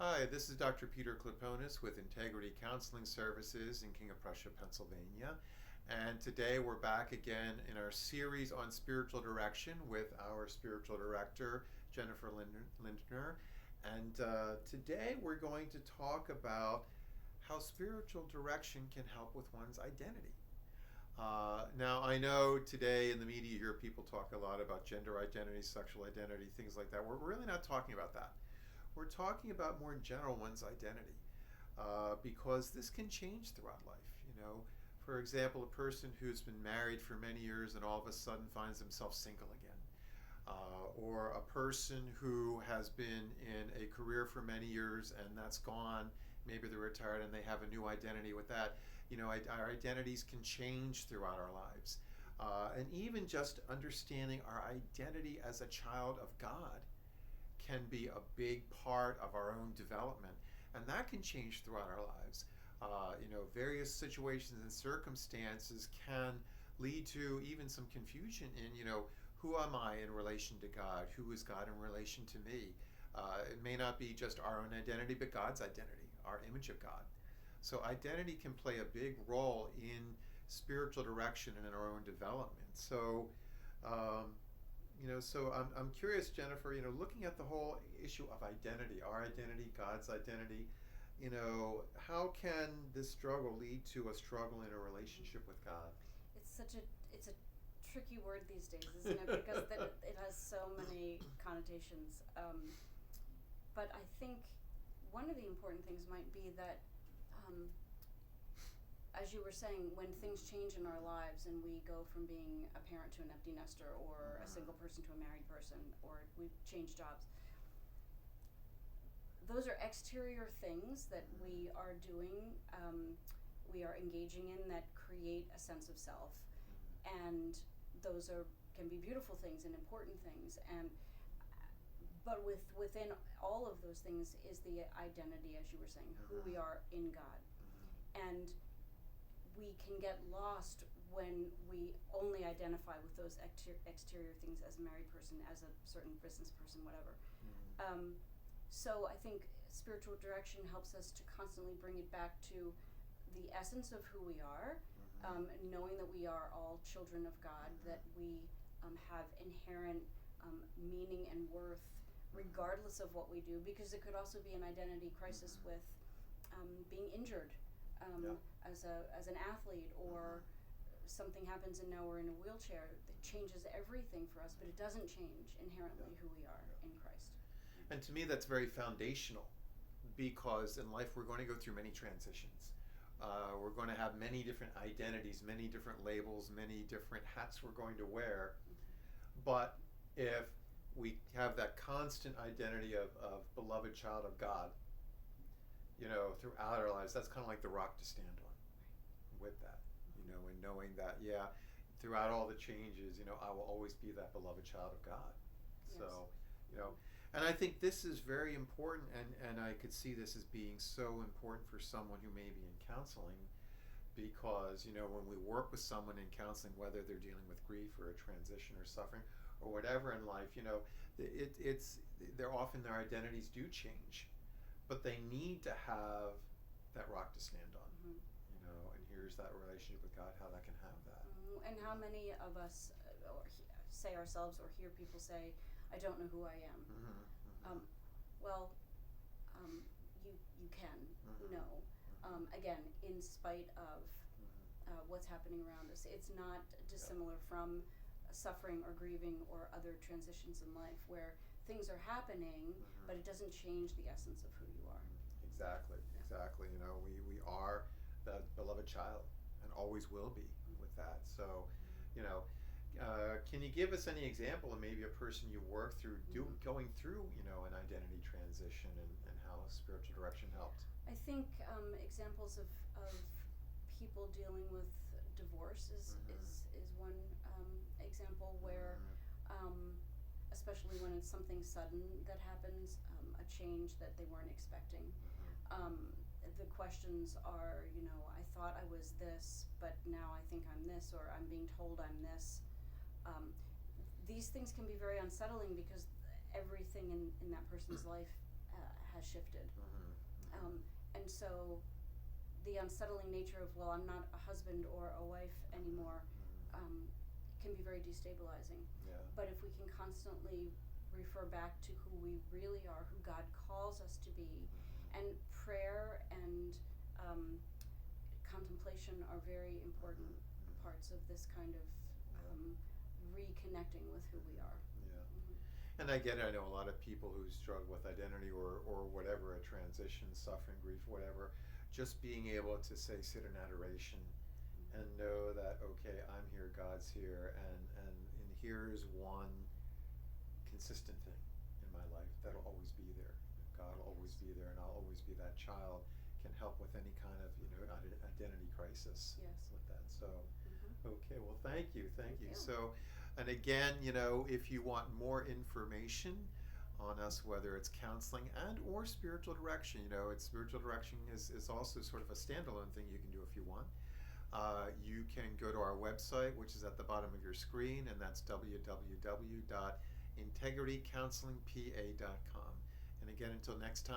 Hi, this is Dr. Peter Kliponis with Integrity Counseling Services in King of Prussia, Pennsylvania. And today we're back again in our series on spiritual direction with our spiritual director, Jennifer Lindner. And today we're going to talk about how spiritual direction can help with one's identity. Now, I know today in the media you hear people talk a lot about gender identity, sexual identity, things like that. We're really not talking about that. We're talking about more in general one's identity, because this can change throughout life. For example, a person who's been married for many years and all of a sudden finds themselves single again, or a person who has been in a career for many years and that's gone. Maybe they're retired and they have a new identity with that. Our identities can change throughout our lives, and even just understanding our identity as a child of God can be a big part of our own development, and that can change throughout our lives. Various situations and circumstances can lead to even some confusion in, who am I in relation to God? Who is God in relation to me? It may not be just our own identity, but God's identity, our image of God. So identity can play a big role in spiritual direction and in our own development. So I'm curious, Jennifer, looking at the whole issue of identity, our identity, God's identity, how can this struggle lead to a struggle in a relationship with God? It's a tricky word these days, isn't it? Because it has so many connotations. But I think one of the important things might be that, um, as you were saying, when things change in our lives and we go from being a parent to an empty nester, or a single person to a married person, or we change jobs, those are exterior things that we are doing, we are engaging in, that create a sense of self. And those can be beautiful things and important things. But within all of those things is the identity, as you were saying, who we are in God. And we can get lost when we only identify with those exterior things, as a married person, as a certain business person, whatever. So I think spiritual direction helps us to constantly bring it back to the essence of who we are, knowing that we are all children of God, that we have inherent meaning and worth regardless of what we do, because it could also be an identity crisis with being injured, Yeah. as an athlete, or something happens and now we're in a wheelchair. That changes everything for us, but it doesn't change inherently who we are in Christ. And to me, that's very foundational, because in life we're going to go through many transitions. We're going to have many different identities, many different labels, many different hats we're going to wear. But if we have that constant identity of beloved child of God, throughout our lives, that's kind of like the rock to stand on with that, and knowing that, yeah, throughout all the changes, I will always be that beloved child of God. Yes. So, and I think this is very important, and I could see this as being so important for someone who may be in counseling, because, when we work with someone in counseling, whether they're dealing with grief or a transition or suffering or whatever in life, they're often, their identities do change, but they need to have that rock to stand on. And here's that relationship with God, how that can have that. And how many of us say ourselves, or hear people say, I don't know who I am. Well, you can know. Again, in spite of what's happening around us. It's not dissimilar from suffering or grieving or other transitions in life, where things are happening, but it doesn't change the essence of who you are. Exactly. We are that beloved child, and always will be with that. So, can you give us any example of maybe a person you worked through going through, an identity transition, and how spiritual direction helped? I think examples of people dealing with divorce is one example where, especially when it's something sudden that happens, a change that they weren't expecting. The questions are, I thought I was this, but now I think I'm this, or I'm being told I'm this. These things can be very unsettling, because everything in that person's life has shifted. Mm-hmm. And so the unsettling nature of, well, I'm not a husband or a wife anymore, can be very destabilizing. Yeah. But if we can constantly refer back to who we really are, who God calls us to be, and prayer and contemplation are very important parts of this kind of reconnecting with who we are. Yeah. Mm-hmm. And I get it. I know a lot of people who struggle with identity or whatever, a transition, suffering, grief, whatever. Just being able to say, sit in adoration and know that, okay, I'm here, God's here, and here's one consistent thing in my life that'll always be there. God will always be there, and I'll always be that child. Can help with any kind of identity crisis. Yes. With that. So, Mm-hmm. okay. Well, thank you. Thank you. So, and again, if you want more information on us, whether it's counseling and or spiritual direction, it's spiritual direction is also sort of a standalone thing you can do if you want. You can go to our website, which is at the bottom of your screen, and that's www.integritycounselingpa.com. And again, until next time.